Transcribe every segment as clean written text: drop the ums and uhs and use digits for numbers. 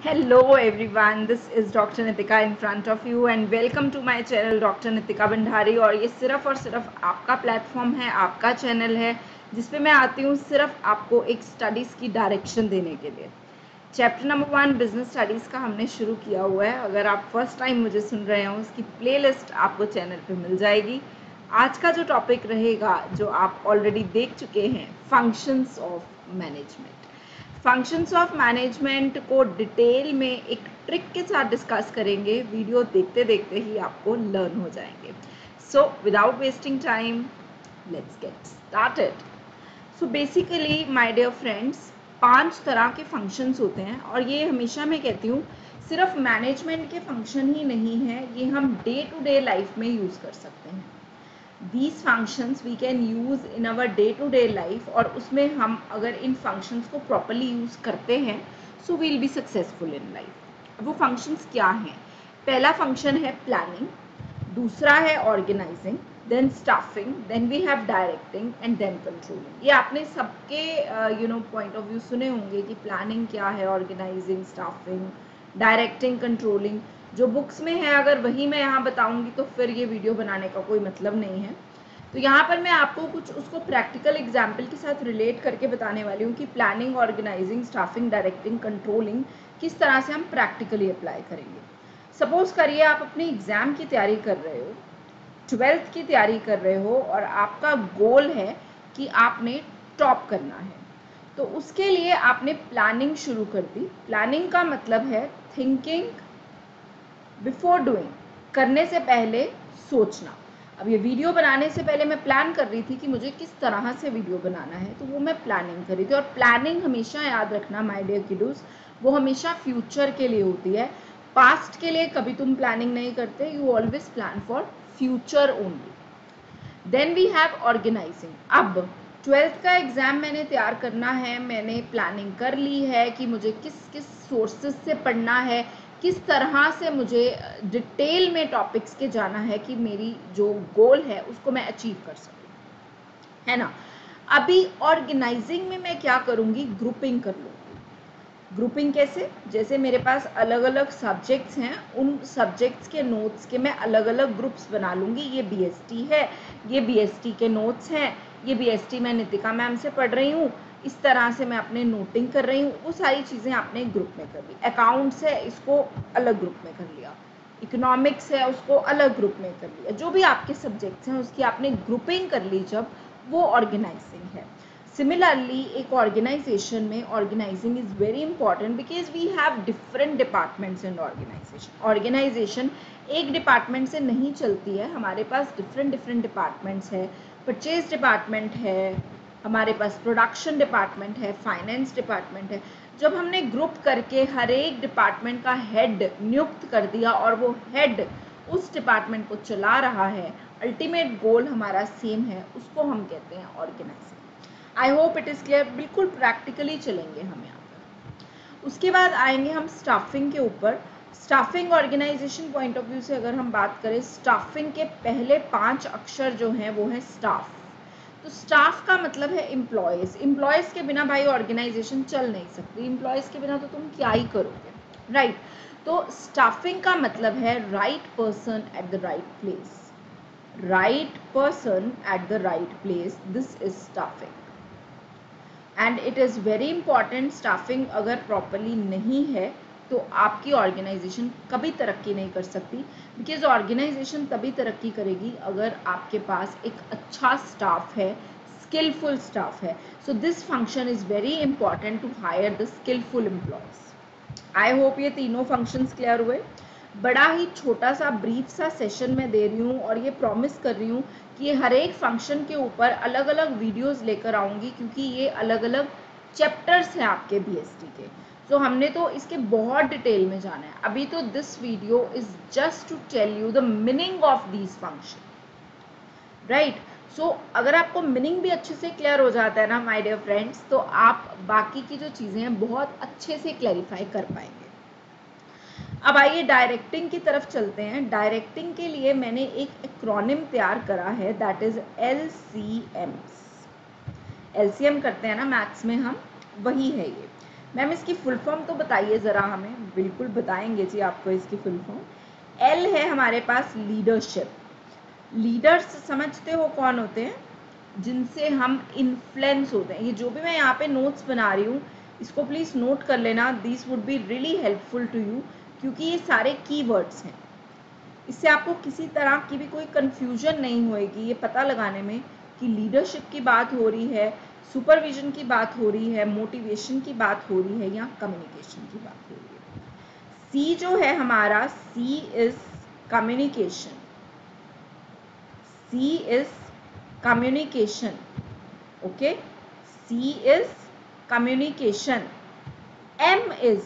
Hello everyone, this is Dr. Nitika in front of you and welcome to my channel Dr. Nitika Bhandari। और ये सिर्फ और सिर्फ आपका प्लेटफॉर्म है, आपका चैनल है जिसपे मैं आती हूँ सिर्फ आपको एक स्टडीज़ की डायरेक्शन देने के लिए। चैप्टर नंबर 1 बिजनेस स्टडीज़ का हमने शुरू किया हुआ है। अगर आप फर्स्ट टाइम मुझे सुन रहे हो उसकी प्लेलिस्ट आपको चैनल पे मिल जाएगी। आज का जो टॉपिक रहेगा, जो आप ऑलरेडी देख चुके हैं, functions of management. Functions of management को डिटेल में एक ट्रिक के साथ डिस्कस करेंगे। वीडियो देखते देखते ही आपको लर्न हो जाएंगे। So without wasting time let's get started. So basically my dear friends, 5 तरह के फंक्शंस होते हैं और ये हमेशा मैं कहती हूँ सिर्फ मैनेजमेंट के फंक्शन ही नहीं है, ये हम डे टू डे लाइफ में यूज़ कर सकते हैं। These functions we can use in our day to day life और उसमें हम अगर इन functions को properly use करते हैं so we'll be successful in life। वो functions क्या हैं? पहला function है planning, दूसरा है organizing, then staffing, then we have directing and then controlling। ये आपने सबके point of view सुने होंगे कि planning क्या है, organizing, staffing, directing, controlling। जो बुक्स में है अगर वही मैं यहाँ बताऊंगी तो फिर ये वीडियो बनाने का कोई मतलब नहीं है। तो यहाँ पर मैं आपको कुछ उसको प्रैक्टिकल एग्जाम्पल के साथ रिलेट करके बताने वाली हूँ कि planning, organising, staffing, directing, controlling किस तरह से हम प्रैक्टिकली अप्लाई करेंगे। सपोज करिए आप अपनी एग्जाम की तैयारी कर रहे हो, 12th की तैयारी कर रहे हो और आपका गोल है कि आपने टॉप करना है। तो उसके लिए आपने प्लानिंग शुरू कर दी। प्लानिंग का मतलब है थिंकिंग बिफोर डूइंग, करने से पहले सोचना। अब ये वीडियो बनाने से पहले मैं प्लान कर रही थी कि मुझे किस तरह से वीडियो बनाना है, तो वो मैं प्लानिंग कर रही थी। और प्लानिंग हमेशा याद रखना माय डियर किडोस, वो हमेशा फ्यूचर के लिए होती है। पास्ट के लिए कभी तुम प्लानिंग नहीं करते, you always plan for future only. Then we have organising. अब 12th का एग्ज़ाम मैंने तैयार करना है, मैंने प्लानिंग कर ली है कि मुझे किस किस सोर्सेज से पढ़ना है, किस तरह से मुझे डिटेल में टॉपिक्स के जाना है कि मेरी जो गोल है उसको मैं अचीव कर सकूं, है ना। अभी ऑर्गेनाइजिंग में मैं क्या करूँगी, ग्रुपिंग कर लूँगी। ग्रुपिंग कैसे, जैसे मेरे पास अलग अलग सब्जेक्ट्स हैं, उन सब्जेक्ट्स के नोट्स के मैं अलग अलग ग्रुप्स बना लूँगी। ये बीएसटी है, ये बीएसटी के नोट्स हैं, ये बीएसटी मैं नितिका मैम से पढ़ रही हूँ, इस तरह से मैं अपने नोटिंग कर रही हूँ। वो सारी चीज़ें आपने ग्रुप में कर ली। अकाउंट्स है, इसको अलग ग्रुप में कर लिया। इकोनॉमिक्स है, उसको अलग ग्रुप में कर लिया। जो भी आपके सब्जेक्ट्स हैं उसकी आपने ग्रुपिंग कर ली, जब वो ऑर्गेनाइजिंग है। सिमिलरली एक ऑर्गेनाइजेशन में organising is very important because we have different departments in organisation. Organisation एक डिपार्टमेंट से नहीं चलती है, हमारे पास डिफरेंट डिफरेंट डिपार्टमेंट्स है। परचेज डिपार्टमेंट है, हमारे पास प्रोडक्शन डिपार्टमेंट है, फाइनेंस डिपार्टमेंट है। जब हमने ग्रुप करके हर एक डिपार्टमेंट का हेड नियुक्त कर दिया और वो हेड उस डिपार्टमेंट को चला रहा है, अल्टीमेट गोल हमारा सेम है, उसको हम कहते हैं organising. I hope it is clear. बिल्कुल प्रैक्टिकली चलेंगे हम यहाँ पर। उसके बाद आएंगे हम स्टाफिंग के ऊपर। Staffing organisation point of view से अगर हम बात करें, स्टाफिंग के पहले 5 अक्षर जो हैं वो है स्टाफ। तो स्टाफ का मतलब है एम्प्लॉयज़। एम्प्लॉयज़ के बिना भाई ऑर्गेनाइजेशन चल नहीं सकती। एम्प्लॉयज़ के बिना तो तुम क्या ही करोगे, राइट। तो स्टाफिंग का मतलब है right person at the right place. Right person at the right place, this is staffing. And it is very important. Staffing अगर प्रॉपरली नहीं है तो आपकी ऑर्गेनाइजेशन कभी तरक्की नहीं कर सकती, बिकॉज ऑर्गेनाइजेशन तभी तरक्की करेगी अगर आपके पास एक अच्छा स्टाफ है, स्किलफुल स्टाफ है। So this function is very important to hire the skilful employees. I hope ये तीनों फंक्शंस क्लियर हुए। बड़ा ही छोटा सा ब्रीफ सा सेशन मैं दे रही हूँ और ये प्रॉमिस कर रही हूँ कि ये हर एक फंक्शन के ऊपर अलग अलग वीडियोस लेकर आऊँगी, क्योंकि ये अलग अलग चैप्टर्स हैं आपके बीएसटी के। तो हमने तो इसके बहुत डिटेल में जाना है। अभी तो this video is just to tell you the meaning of these function, right. So अगर आपको मीनिंग भी अच्छे से क्लियर हो जाता है ना माय डियर फ्रेंड्स, तो आप बाकी की जो चीज़ें हैं बहुत अच्छे से क्लैरिफाई कर पाएंगे। अब आइए डायरेक्टिंग की तरफ चलते हैं। डायरेक्टिंग के लिए मैंने एक एक्रोनिम तैयार करा है, दैट इज LCMs। LCM करते हैं ना मैथ्स में हम, वही है ये। मैम इसकी फुल फॉर्म तो बताइए ज़रा हमें। बिल्कुल बताएंगे जी आपको इसकी फुल फॉर्म। एल है हमारे पास लीडरशिप। लीडर्स समझते हो कौन होते हैं? जिनसे हम इन्फ्लुएंस होते हैं। ये जो भी मैं यहाँ पे नोट्स बना रही हूँ इसको प्लीज़ नोट कर लेना, this would be really helpful to you, क्योंकि ये सारे कीवर्ड्स हैं। इससे आपको किसी तरह की भी कोई कंफ्यूजन नहीं होएगी ये पता लगाने में कि लीडरशिप की बात हो रही है, सुपरविजन की बात हो रही है, मोटिवेशन की बात हो रही है या कम्युनिकेशन की बात हो रही है। सी जो है हमारा, C is communication. C is communication. Okay, C is communication. M is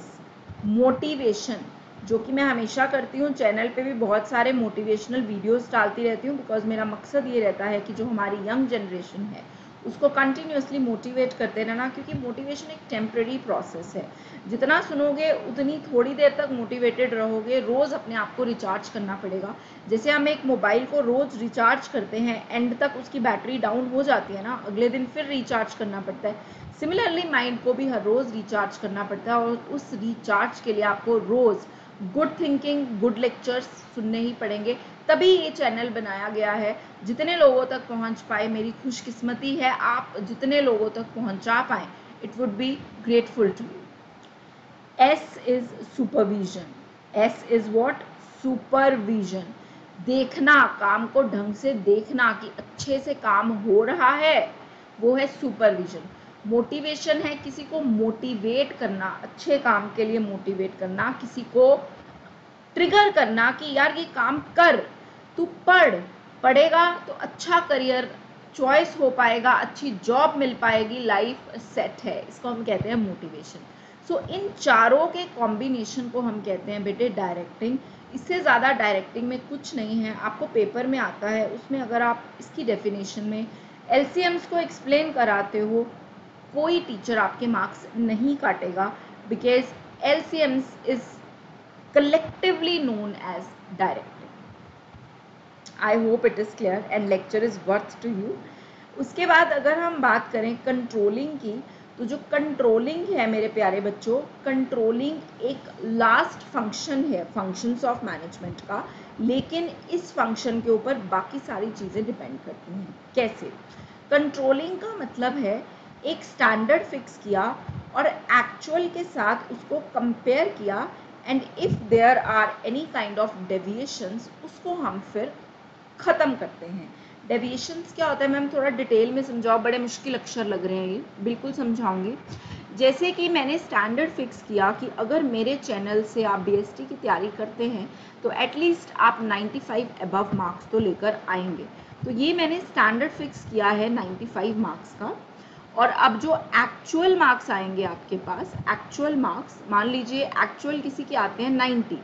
motivation, जो कि मैं हमेशा करती हूँ, चैनल पे भी बहुत सारे मोटिवेशनल वीडियोस डालती रहती हूँ, बिकॉज मेरा मकसद ये रहता है कि जो हमारी यंग जनरेशन है उसको कंटिन्यूसली मोटिवेट करते रहना, क्योंकि मोटिवेशन एक टेम्प्रेरी प्रोसेस है। जितना सुनोगे उतनी थोड़ी देर तक मोटिवेटेड रहोगे, रोज़ अपने आप को रिचार्ज करना पड़ेगा। जैसे हम एक मोबाइल को रोज़ रिचार्ज करते हैं, एंड तक उसकी बैटरी डाउन हो जाती है ना, अगले दिन फिर रिचार्ज करना पड़ता है। सिमिलरली माइंड को भी हर रोज़ रिचार्ज करना पड़ता है, और उस रिचार्ज के लिए आपको रोज़ गुड थिंकिंग, गुड लेक्चर्स सुनने ही पड़ेंगे। तभी ये चैनल बनाया गया है। जितने लोगों तक पहुंच पाए मेरी खुशकिस्मती है, आप जितने लोगों तक पहुंचा पाए, it would be grateful to you. S is supervision. S is what? Supervision. देखना, काम को ढंग से देखना कि अच्छे से काम हो रहा है, वो है सुपरविजन। मोटिवेशन है किसी को मोटिवेट करना, अच्छे काम के लिए मोटिवेट करना, किसी को ट्रिगर करना कि यार ये काम कर, तू पढ़ेगा तो अच्छा करियर चॉइस हो पाएगा, अच्छी जॉब मिल पाएगी, लाइफ सेट है। इसको हम कहते हैं मोटिवेशन। सो इन चारों के कॉम्बिनेशन को हम कहते हैं बेटे डायरेक्टिंग। इससे ज़्यादा डायरेक्टिंग में कुछ नहीं है। आपको पेपर में आता है, उसमें अगर आप इसकी डेफिनेशन में LCMs को एक्सप्लेन कराते हो, कोई टीचर आपके मार्क्स नहीं काटेगा, because LCMs is collectively known as directing. I hope it is clear and lecture is worth to you. उसके बाद अगर हम बात करें कंट्रोलिंग की, तो जो कंट्रोलिंग है मेरे प्यारे बच्चों, कंट्रोलिंग एक लास्ट फंक्शन है फंक्शंस ऑफ मैनेजमेंट का, लेकिन इस फंक्शन के ऊपर बाकी सारी चीज़ें डिपेंड करती हैं। कैसे? कंट्रोलिंग का मतलब है एक स्टैंडर्ड फिक्स किया और एक्चुअल के साथ उसको कंपेयर किया, and if there are any kind of deviations, उसको हम फिर ख़त्म करते हैं। डेविएशंस क्या होता है मैम? थोड़ा डिटेल में समझाओ, बड़े मुश्किल अक्षर लग रहे हैं ये। बिल्कुल समझाऊंगी। जैसे कि मैंने स्टैंडर्ड फिक्स किया कि अगर मेरे चैनल से आप BST की तैयारी करते हैं तो एटलीस्ट आप 95 अबव मार्क्स तो लेकर आएंगे। तो ये मैंने स्टैंडर्ड फिक्स किया है 95 मार्क्स का। और अब जो एक्चुअल मार्क्स आएंगे आपके पास, एक्चुअल मार्क्स, मान लीजिए एक्चुअल किसी के आते हैं 90,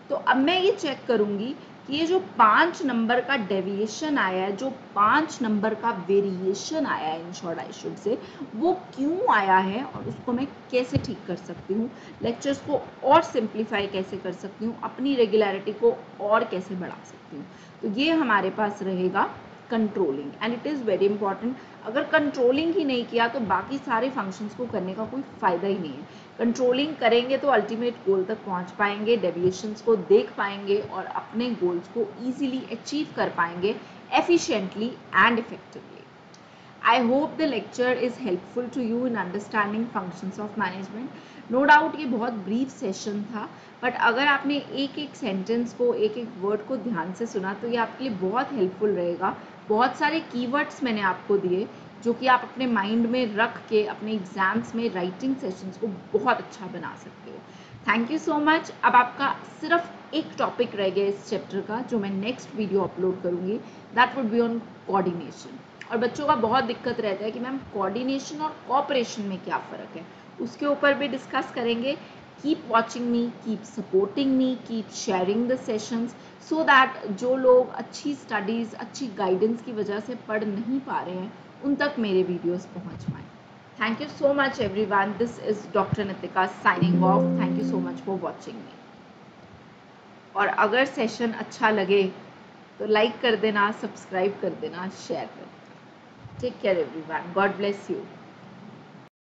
तो अब मैं ये चेक करूंगी कि ये जो 5 नंबर का डेविएशन आया है, जो 5 नंबर का वेरिएशन आया है in short I should say, वो क्यों आया है और उसको मैं कैसे ठीक कर सकती हूँ, लेक्चर्स को और सिंप्लीफाई कैसे कर सकती हूँ, अपनी रेगुलरिटी को और कैसे बढ़ा सकती हूँ। तो ये हमारे पास रहेगा controlling, and it is very important. अगर कंट्रोलिंग ही नहीं किया तो बाकी सारे फंक्शंस को करने का कोई फ़ायदा ही नहीं है। कंट्रोलिंग करेंगे तो अल्टीमेट गोल तक पहुंच पाएंगे, डेविएशंस को देख पाएंगे और अपने गोल्स को इजीली अचीव कर पाएंगे efficiently and effectively. I hope the lecture is helpful to you in understanding functions of management. No doubt ये बहुत ब्रीफ सेशन था, बट अगर आपने एक एक सेंटेंस को, एक एक वर्ड को ध्यान से सुना तो ये आपके लिए बहुत हेल्पफुल रहेगा। बहुत सारे कीवर्ड्स मैंने आपको दिए जो कि आप अपने माइंड में रख के अपने एग्जाम्स में राइटिंग सेशंस को बहुत अच्छा बना सकते हो। Thank you so much. अब आपका सिर्फ एक टॉपिक रह गया इस चैप्टर का, जो मैं नेक्स्ट वीडियो अपलोड करूँगी, that would be on coordination. और बच्चों का बहुत दिक्कत रहता है कि मैम कोऑर्डिनेशन और कोऑपरेशन में क्या फ़र्क है, उसके ऊपर भी डिस्कस करेंगे। Keep watching me, keep supporting me, keep sharing the sessions, so that जो लोग अच्छी स्टडीज़, अच्छी गाइडेंस की वजह से पढ़ नहीं पा रहे हैं, उन तक मेरे वीडियोस पहुंच पाएँ। Thank you so much everyone. This is doctor Nitika signing off. Thank you so much for watching मी। और अगर सेशन अच्छा लगे तो लाइक कर देना, सब्सक्राइब कर देना, शेयर कर देना। Take care everyone. God bless you.